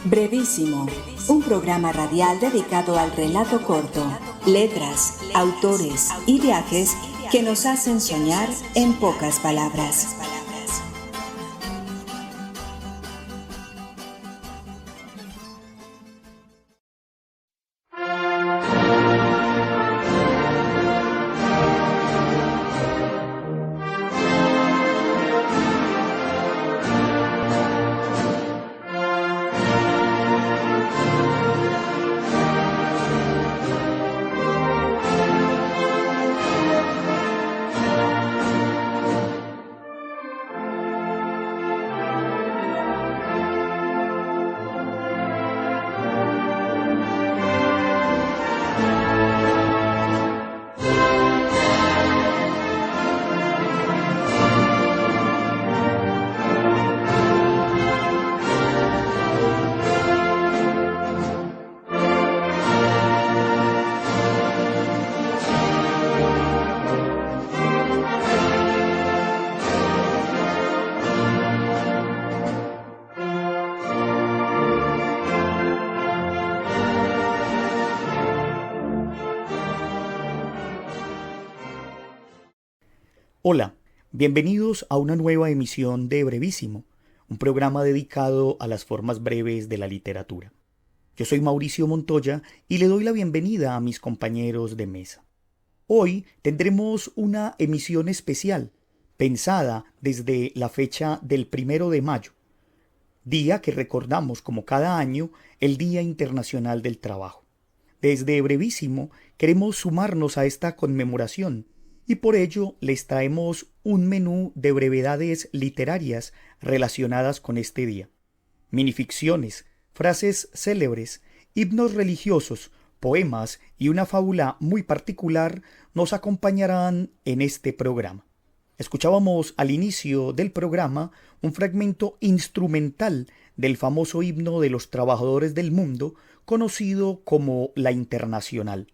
Brevísimo, un programa radial dedicado al relato corto, letras, autores y viajes que nos hacen soñar en pocas palabras. Hola, bienvenidos a una nueva emisión de Brevísimo, un programa dedicado a las formas breves de la literatura. Yo soy Mauricio Montoya y le doy la bienvenida a mis compañeros de mesa. Hoy tendremos una emisión especial, pensada desde la fecha del 1 de mayo, día que recordamos como cada año el Día Internacional del Trabajo. Desde Brevísimo queremos sumarnos a esta conmemoración y por ello les traemos un menú de brevedades literarias relacionadas con este día. Minificciones, frases célebres, himnos religiosos, poemas y una fábula muy particular nos acompañarán en este programa. Escuchábamos al inicio del programa un fragmento instrumental del famoso himno de los trabajadores del mundo, conocido como La Internacional,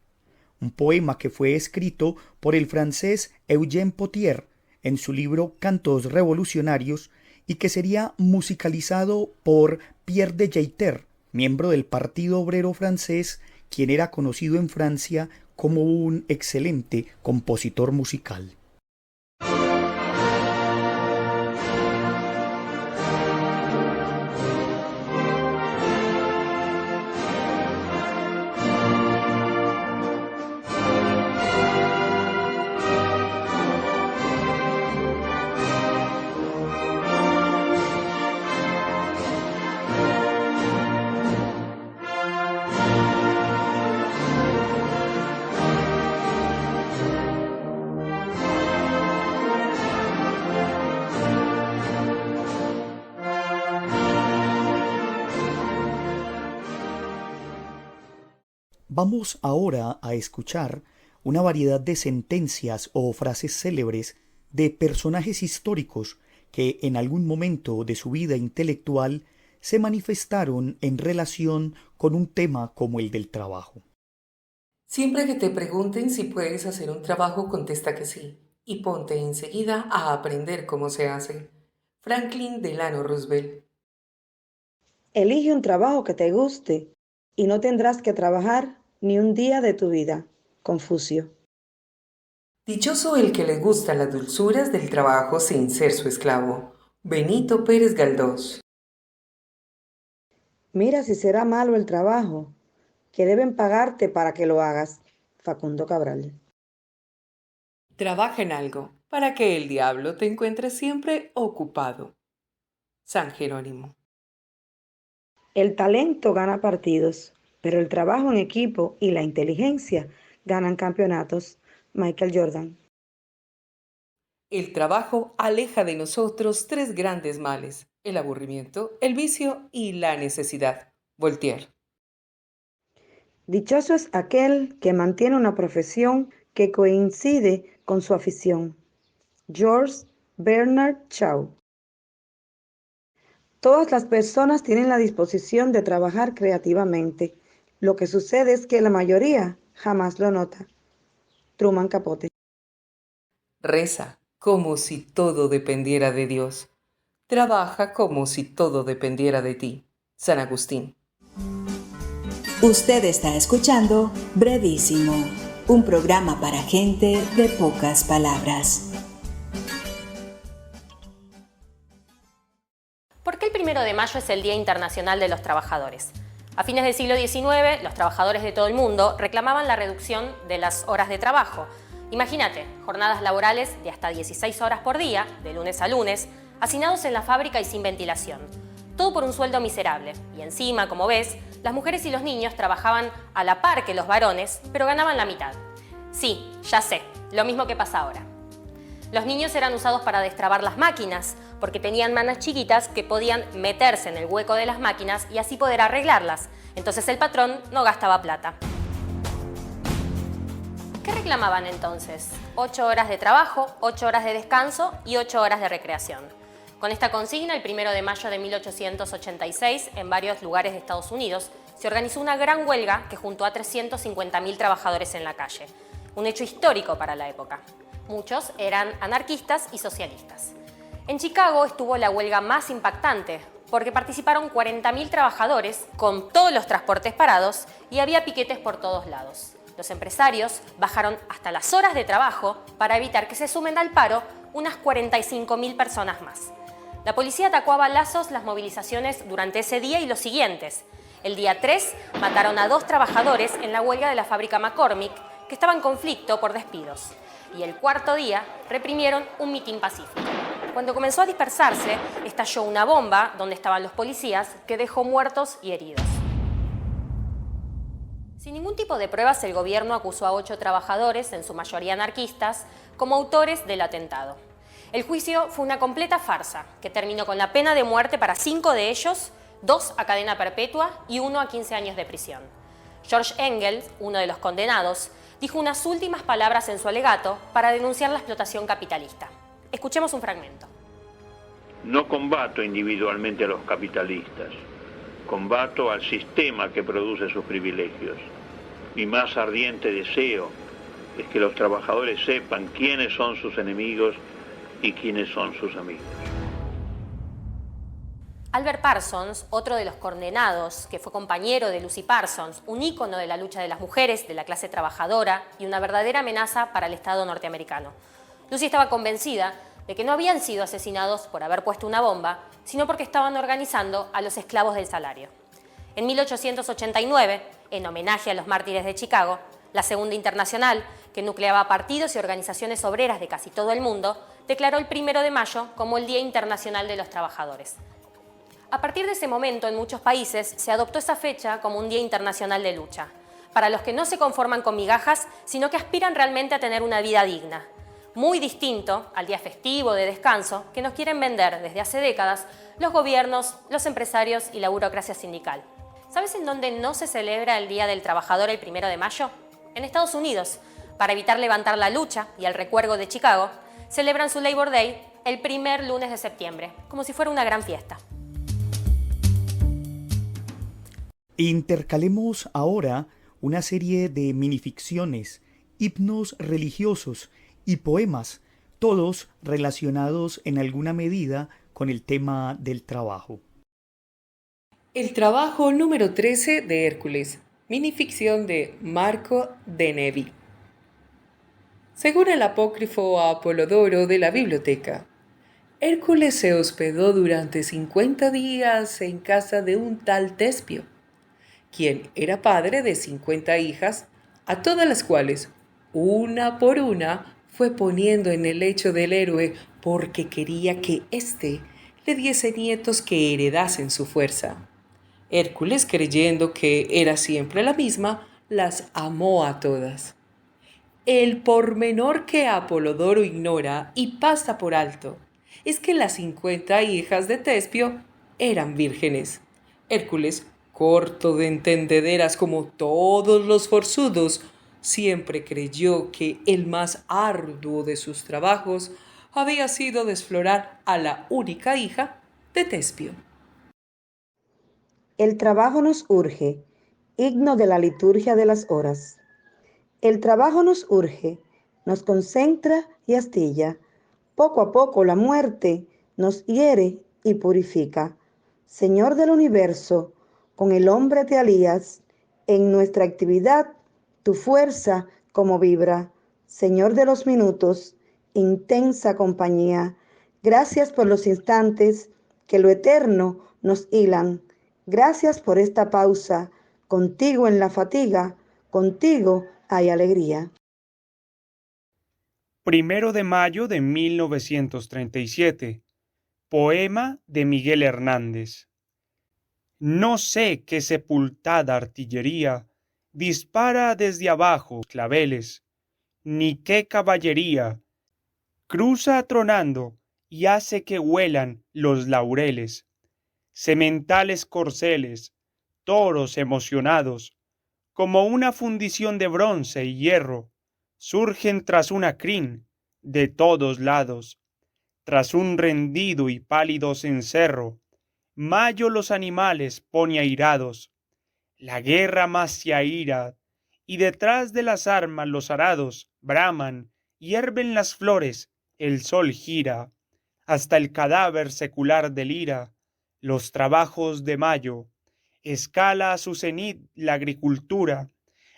un poema que fue escrito por el francés Eugène Pottier en su libro Cantos Revolucionarios y que sería musicalizado por Pierre de Jaiter, miembro del Partido Obrero francés, quien era conocido en Francia como un excelente compositor musical. Vamos ahora a escuchar una variedad de sentencias o frases célebres de personajes históricos que en algún momento de su vida intelectual se manifestaron en relación con un tema como el del trabajo. Siempre que te pregunten si puedes hacer un trabajo, contesta que sí, y ponte enseguida a aprender cómo se hace. Franklin Delano Roosevelt. Elige un trabajo que te guste y no tendrás que trabajar ni un día de tu vida. Confucio. Dichoso el que le gusta las dulzuras del trabajo sin ser su esclavo. Benito Pérez Galdós. Mira si será malo el trabajo, que deben pagarte para que lo hagas. Facundo Cabral. Trabaja en algo para que el diablo te encuentre siempre ocupado. San Jerónimo. El talento gana partidos, pero el trabajo en equipo y la inteligencia ganan campeonatos. Michael Jordan. El trabajo aleja de nosotros tres grandes males: el aburrimiento, el vicio y la necesidad. Voltaire. Dichoso es aquel que mantiene una profesión que coincide con su afición. George Bernard Shaw. Todas las personas tienen la disposición de trabajar creativamente. Lo que sucede es que la mayoría jamás lo nota. Truman Capote. Reza como si todo dependiera de Dios. Trabaja como si todo dependiera de ti. San Agustín. Usted está escuchando Brevísimo, un programa para gente de pocas palabras. ¿Por qué el 1 de mayo es el Día Internacional de los Trabajadores? A fines del siglo XIX, los trabajadores de todo el mundo reclamaban la reducción de las horas de trabajo. Imagínate, jornadas laborales de hasta 16 horas por día, de lunes a lunes, hacinados en la fábrica y sin ventilación. Todo por un sueldo miserable. Y encima, como ves, las mujeres y los niños trabajaban a la par que los varones, pero ganaban la mitad. Sí, ya sé, lo mismo que pasa ahora. Los niños eran usados para destrabar las máquinas, porque tenían manos chiquitas que podían meterse en el hueco de las máquinas y así poder arreglarlas. Entonces el patrón no gastaba plata. ¿Qué reclamaban entonces? 8 horas de trabajo, 8 horas de descanso y 8 horas de recreación. Con esta consigna, el 1 de mayo de 1886, en varios lugares de Estados Unidos, se organizó una gran huelga que juntó a 350.000 trabajadores en la calle. Un hecho histórico para la época. Muchos eran anarquistas y socialistas. En Chicago estuvo la huelga más impactante, porque participaron 40.000 trabajadores con todos los transportes parados y había piquetes por todos lados. Los empresarios bajaron hasta las horas de trabajo para evitar que se sumen al paro unas 45.000 personas más. La policía atacó a balazos las movilizaciones durante ese día y los siguientes. El día 3 mataron a 2 trabajadores en la huelga de la fábrica McCormick, que estaba en conflicto por despidos. Y el cuarto día reprimieron un mitin pacífico. Cuando comenzó a dispersarse, estalló una bomba donde estaban los policías que dejó muertos y heridos. Sin ningún tipo de pruebas, el gobierno acusó a 8 trabajadores, en su mayoría anarquistas, como autores del atentado. El juicio fue una completa farsa, que terminó con la pena de muerte para 5 de ellos, 2 a cadena perpetua y 1 a 15 años de prisión. George Engels, uno de los condenados, dijo unas últimas palabras en su alegato para denunciar la explotación capitalista. Escuchemos un fragmento. No combato individualmente a los capitalistas, combato al sistema que produce sus privilegios. Mi más ardiente deseo es que los trabajadores sepan quiénes son sus enemigos y quiénes son sus amigos. Albert Parsons, otro de los condenados, que fue compañero de Lucy Parsons, un ícono de la lucha de las mujeres, de la clase trabajadora y una verdadera amenaza para el Estado norteamericano. Lucy estaba convencida de que no habían sido asesinados por haber puesto una bomba, sino porque estaban organizando a los esclavos del salario. En 1889, en homenaje a los mártires de Chicago, la Segunda Internacional, que nucleaba partidos y organizaciones obreras de casi todo el mundo, declaró el 1 de mayo como el Día Internacional de los Trabajadores. A partir de ese momento, en muchos países, se adoptó esa fecha como un Día Internacional de lucha, para los que no se conforman con migajas, sino que aspiran realmente a tener una vida digna. Muy distinto al día festivo de descanso que nos quieren vender desde hace décadas los gobiernos, los empresarios y la burocracia sindical. ¿Sabes en dónde no se celebra el Día del Trabajador el 1 de mayo? En Estados Unidos. Para evitar levantar la lucha y el recuerdo de Chicago, celebran su Labor Day el primer lunes de septiembre, como si fuera una gran fiesta. Intercalemos ahora una serie de minificciones, himnos religiosos y poemas, todos relacionados en alguna medida con el tema del trabajo. El trabajo número 13 de Hércules, minificción de Marco de Nevi. Según el apócrifo Apolodoro de la biblioteca, Hércules se hospedó durante 50 días en casa de un tal Tespio, quien era padre de 50 hijas, a todas las cuales, una por una, fue poniendo en el lecho del héroe porque quería que éste le diese nietos que heredasen su fuerza. Hércules, creyendo que era siempre la misma, las amó a todas. El pormenor que Apolodoro ignora y pasa por alto es que las 50 hijas de Tespio eran vírgenes. Hércules, corto de entendederas como todos los forzudos, siempre creyó que el más arduo de sus trabajos había sido desflorar a la única hija de Tespio. El trabajo nos urge, himno de la liturgia de las horas. El trabajo nos urge, nos concentra y astilla. Poco a poco la muerte nos hiere y purifica. Señor del universo, con el hombre te alías En nuestra actividad, tu fuerza como vibra. Señor de los minutos, intensa compañía, gracias por los instantes que lo eterno nos hilan. Gracias por esta pausa. Contigo en la fatiga, contigo hay alegría. 1 de mayo de 1937. Poema de Miguel Hernández. No sé qué sepultada artillería dispara desde abajo claveles, ni qué caballería cruza tronando y hace que huelan los laureles. Sementales corceles, toros emocionados, como una fundición de bronce y hierro, surgen tras una crin de todos lados. Tras un rendido y pálido cencerro, Mayo los animales pone airados. La guerra más se aira, y detrás de las armas los arados braman, hierven las flores, el sol gira, hasta el cadáver secular delira. Los trabajos de Mayo, escala a su cenit la agricultura,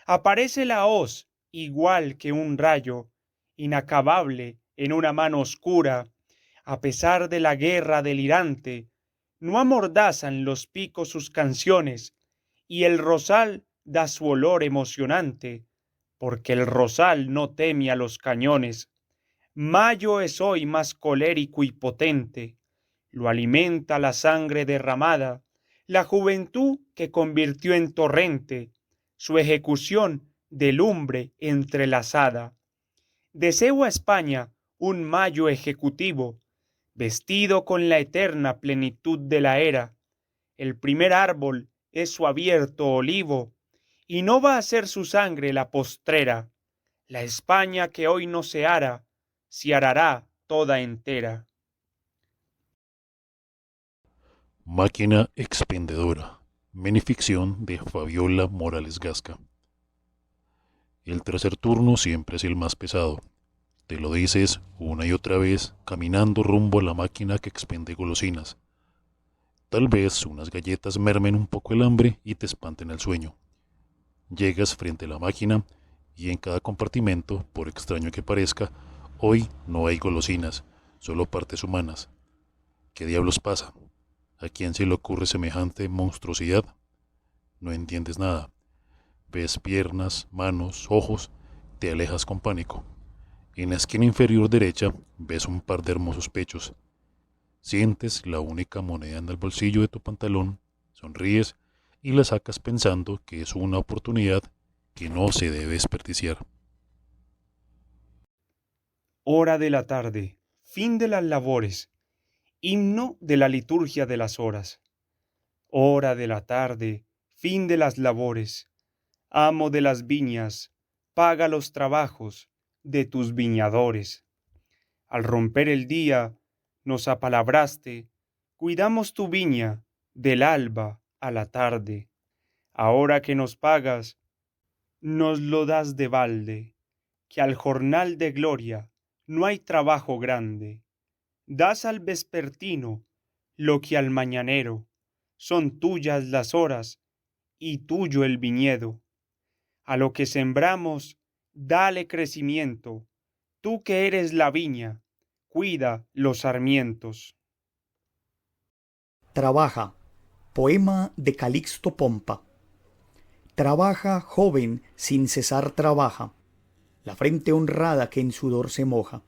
aparece la hoz igual que un rayo, inacabable en una mano oscura. A pesar de la guerra delirante, no amordazan los picos sus canciones, y el rosal da su olor emocionante, porque el rosal no teme a los cañones. Mayo es hoy más colérico y potente, lo alimenta la sangre derramada, la juventud que convirtió en torrente, su ejecución de lumbre entrelazada. Deseo a España un Mayo ejecutivo, vestido con la eterna plenitud de la era. El primer árbol es su abierto olivo, y no va a ser su sangre la postrera. La España que hoy no se ara, se arará toda entera. Máquina expendedora. Minificción de Fabiola Morales Gasca. El tercer turno siempre es el más pesado. Te lo dices una y otra vez caminando rumbo a la máquina que expende golosinas. Tal vez unas galletas mermen un poco el hambre y te espanten el sueño. Llegas frente a la máquina y en cada compartimento, por extraño que parezca, hoy no hay golosinas, solo partes humanas. ¿Qué diablos pasa? ¿A quién se le ocurre semejante monstruosidad? No entiendes nada. Ves piernas, manos, ojos, te alejas con pánico. En la esquina inferior derecha ves un par de hermosos pechos. Sientes la única moneda en el bolsillo de tu pantalón, sonríes y la sacas pensando que es una oportunidad que no se debe desperdiciar. Hora de la tarde, fin de las labores, himno de la liturgia de las horas. Hora de la tarde, fin de las labores, amo de las viñas, paga los trabajos de tus viñadores. Al romper el día, nos apalabraste, cuidamos tu viña del alba a la tarde. Ahora que nos pagas, nos lo das de balde, que al jornal de gloria no hay trabajo grande. Das al vespertino lo que al mañanero, son tuyas las horas y tuyo el viñedo. A lo que sembramos, dale crecimiento, tú que eres la viña, cuida los sarmientos. Trabaja. Poema de Calixto Pompa. Trabaja, joven, sin cesar trabaja, la frente honrada que en sudor se moja.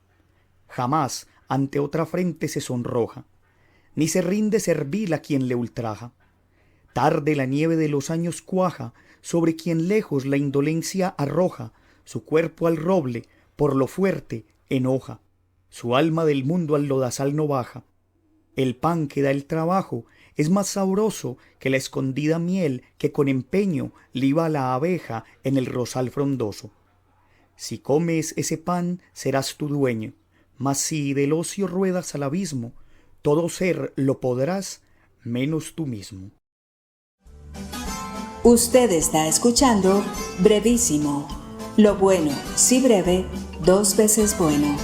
Jamás ante otra frente se sonroja, ni se rinde servil a quien le ultraja. Tarde la nieve de los años cuaja sobre quien lejos la indolencia arroja, su cuerpo al roble por lo fuerte enoja, su alma del mundo al lodazal no baja. El pan que da el trabajo es más sabroso que la escondida miel que con empeño liba la abeja en el rosal frondoso. Si comes ese pan serás tu dueño, mas si del ocio ruedas al abismo, todo ser lo podrás menos tú mismo. Usted está escuchando Brevísimo. Lo bueno, si breve, 2 veces bueno.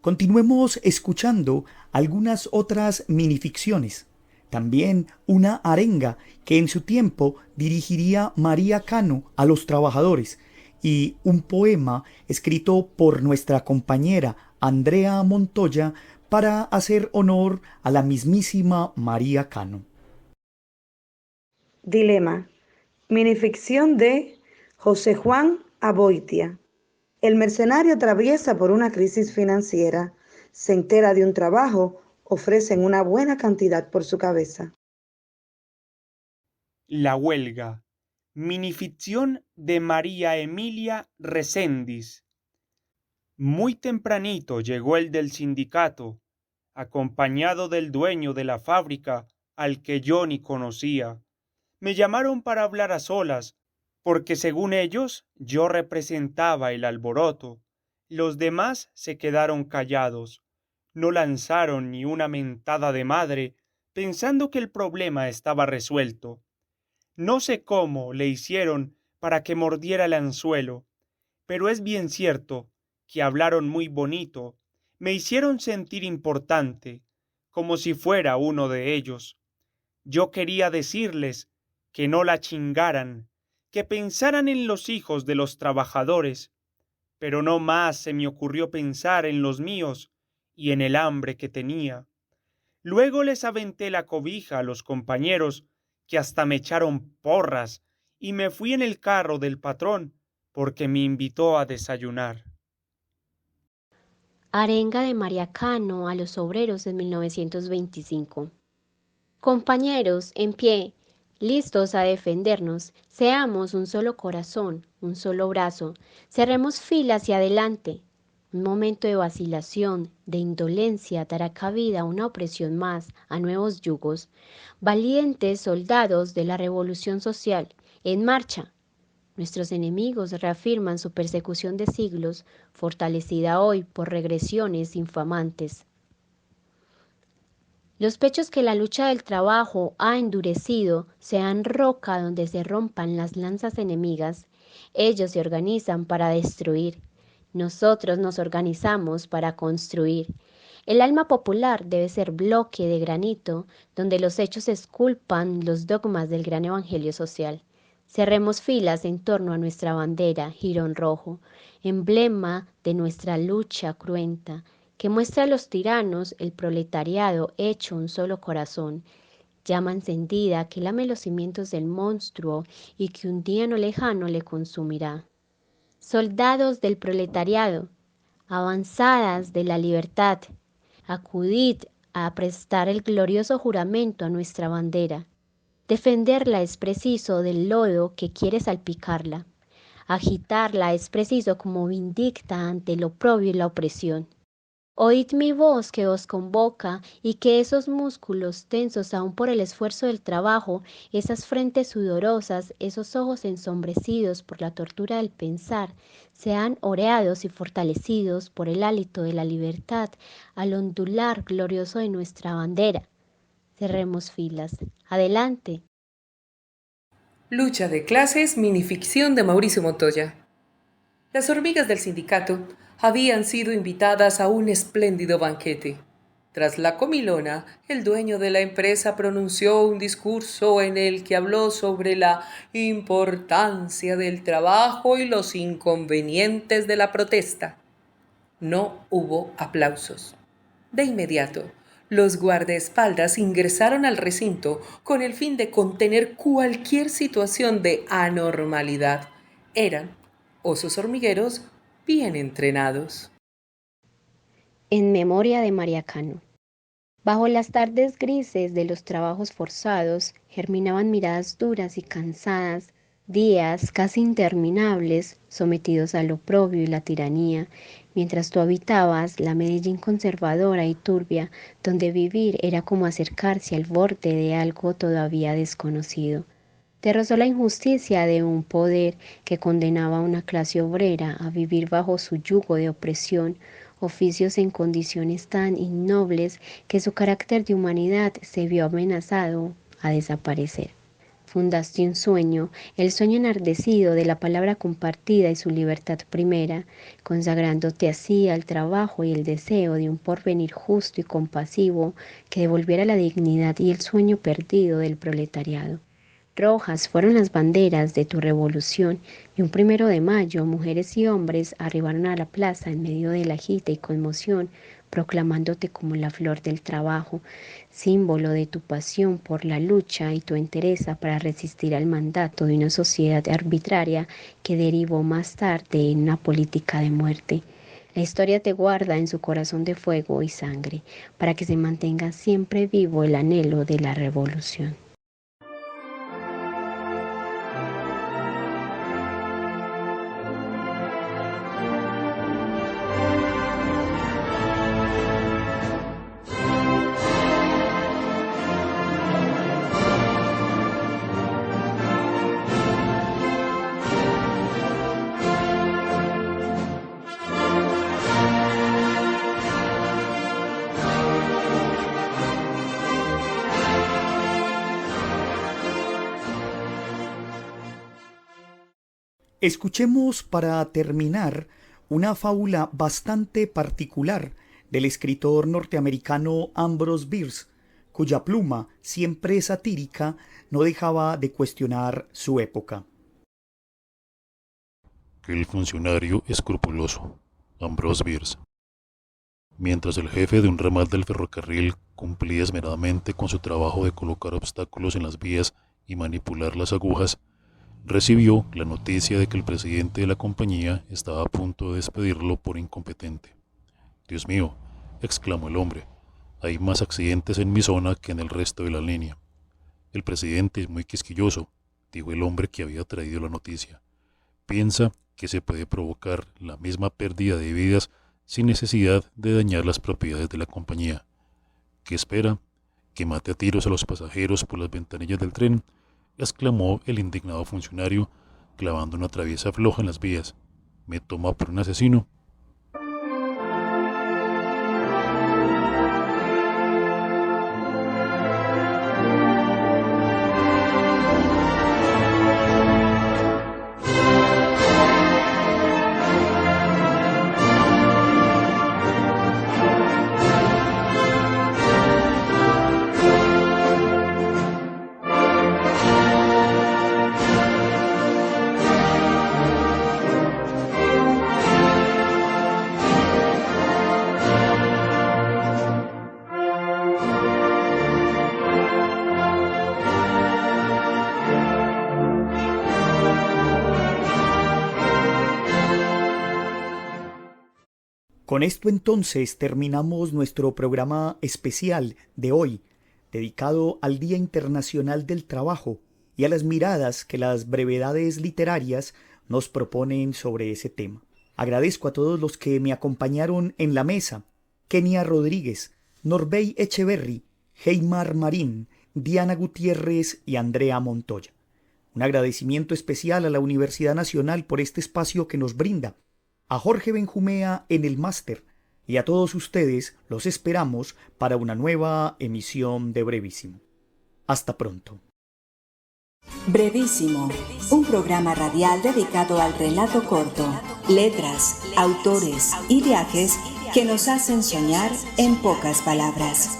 Continuemos escuchando algunas otras minificciones. También una arenga que en su tiempo dirigiría María Cano a los trabajadores y un poema escrito por nuestra compañera Andrea Montoya para hacer honor a la mismísima María Cano. Dilema. Minificción de José Juan Aboitia. El mercenario atraviesa por una crisis financiera, se entera de un trabajo, ofrecen una buena cantidad por su cabeza. La huelga. Minificción de María Emilia Recendis. Muy tempranito llegó el del sindicato, acompañado del dueño de la fábrica, al que yo ni conocía. Me llamaron para hablar a solas, porque según ellos yo representaba el alboroto. Los demás se quedaron callados, no lanzaron ni una mentada de madre, pensando que el problema estaba resuelto. No sé cómo le hicieron para que mordiera el anzuelo, pero es bien cierto que hablaron muy bonito, me hicieron sentir importante, como si fuera uno de ellos. Yo quería decirles que no la chingaran, que pensaran en los hijos de los trabajadores, pero no más se me ocurrió pensar en los míos y en el hambre que tenía. Luego les aventé la cobija a los compañeros, que hasta me echaron porras, y me fui en el carro del patrón, porque me invitó a desayunar. Arenga de María Cano a los obreros en 1925. Compañeros, en pie, listos a defendernos, seamos un solo corazón, un solo brazo, cerremos filas hacia adelante. Un momento de vacilación, de indolencia dará cabida a una opresión más, a nuevos yugos. Valientes soldados de la revolución social, en marcha. Nuestros enemigos reafirman su persecución de siglos, fortalecida hoy por regresiones infamantes. Los pechos que la lucha del trabajo ha endurecido sean roca donde se rompan las lanzas enemigas. Ellos se organizan para destruir. Nosotros nos organizamos para construir. El alma popular debe ser bloque de granito donde los hechos esculpan los dogmas del gran evangelio social. Cerremos filas en torno a nuestra bandera, jirón rojo, emblema de nuestra lucha cruenta, que muestra a los tiranos el proletariado hecho un solo corazón, llama encendida que lame los cimientos del monstruo y que un día no lejano le consumirá. Soldados del proletariado, avanzadas de la libertad, acudid a prestar el glorioso juramento a nuestra bandera. Defenderla es preciso del lodo que quiere salpicarla. Agitarla es preciso como vindicta ante el oprobio y la opresión. Oíd mi voz que os convoca y que esos músculos tensos aún por el esfuerzo del trabajo, esas frentes sudorosas, esos ojos ensombrecidos por la tortura del pensar, sean oreados y fortalecidos por el hálito de la libertad al ondular glorioso de nuestra bandera. Cerremos filas. Adelante. Lucha de clases, minificción de Mauricio Montoya. Las hormigas del sindicato habían sido invitadas a un espléndido banquete. Tras la comilona, el dueño de la empresa pronunció un discurso en el que habló sobre la importancia del trabajo y los inconvenientes de la protesta. No hubo aplausos. De inmediato, los guardaespaldas ingresaron al recinto con el fin de contener cualquier situación de anormalidad. Eran osos hormigueros bien entrenados. En memoria de María Cano. Bajo las tardes grises de los trabajos forzados, germinaban miradas duras y cansadas, días casi interminables, sometidos al oprobio y la tiranía, mientras tú habitabas la Medellín conservadora y turbia, donde vivir era como acercarse al borde de algo todavía desconocido. Te rozó la injusticia de un poder que condenaba a una clase obrera a vivir bajo su yugo de opresión, oficios en condiciones tan innobles que su carácter de humanidad se vio amenazado a desaparecer. Fundaste un sueño, el sueño enardecido de la palabra compartida y su libertad primera, consagrándote así al trabajo y el deseo de un porvenir justo y compasivo que devolviera la dignidad y el sueño perdido del proletariado. Rojas fueron las banderas de tu revolución y un 1 de mayo mujeres y hombres arribaron a la plaza en medio de la agita y conmoción, proclamándote como la flor del trabajo, símbolo de tu pasión por la lucha y tu entereza para resistir al mandato de una sociedad arbitraria que derivó más tarde en una política de muerte. La historia te guarda en su corazón de fuego y sangre, para que se mantenga siempre vivo el anhelo de la revolución. Escuchemos para terminar una fábula bastante particular del escritor norteamericano Ambrose Bierce, cuya pluma, siempre satírica, no dejaba de cuestionar su época. El funcionario escrupuloso, Ambrose Bierce. Mientras el jefe de un ramal del ferrocarril cumplía esmeradamente con su trabajo de colocar obstáculos en las vías y manipular las agujas, recibió la noticia de que el presidente de la compañía estaba a punto de despedirlo por incompetente. «Dios mío», exclamó el hombre, «hay más accidentes en mi zona que en el resto de la línea». «El presidente es muy quisquilloso», dijo el hombre que había traído la noticia. «Piensa que se puede provocar la misma pérdida de vidas sin necesidad de dañar las propiedades de la compañía. ¿Qué espera? ¿Que mate a tiros a los pasajeros por las ventanillas del tren?», exclamó el indignado funcionario, clavando una traviesa floja en las vías. «¿Me toma por un asesino?». Con esto entonces terminamos nuestro programa especial de hoy, dedicado al Día Internacional del Trabajo y a las miradas que las brevedades literarias nos proponen sobre ese tema. Agradezco a todos los que me acompañaron en la mesa: Kenia Rodríguez, Norbey Echeverry, Heimar Marín, Diana Gutiérrez y Andrea Montoya. Un agradecimiento especial a la Universidad Nacional por este espacio que nos brinda, a Jorge Benjumea en el máster, y a todos ustedes los esperamos para una nueva emisión de Brevísimo. Hasta pronto. Brevísimo, un programa radial dedicado al relato corto, letras, autores y viajes que nos hacen soñar en pocas palabras.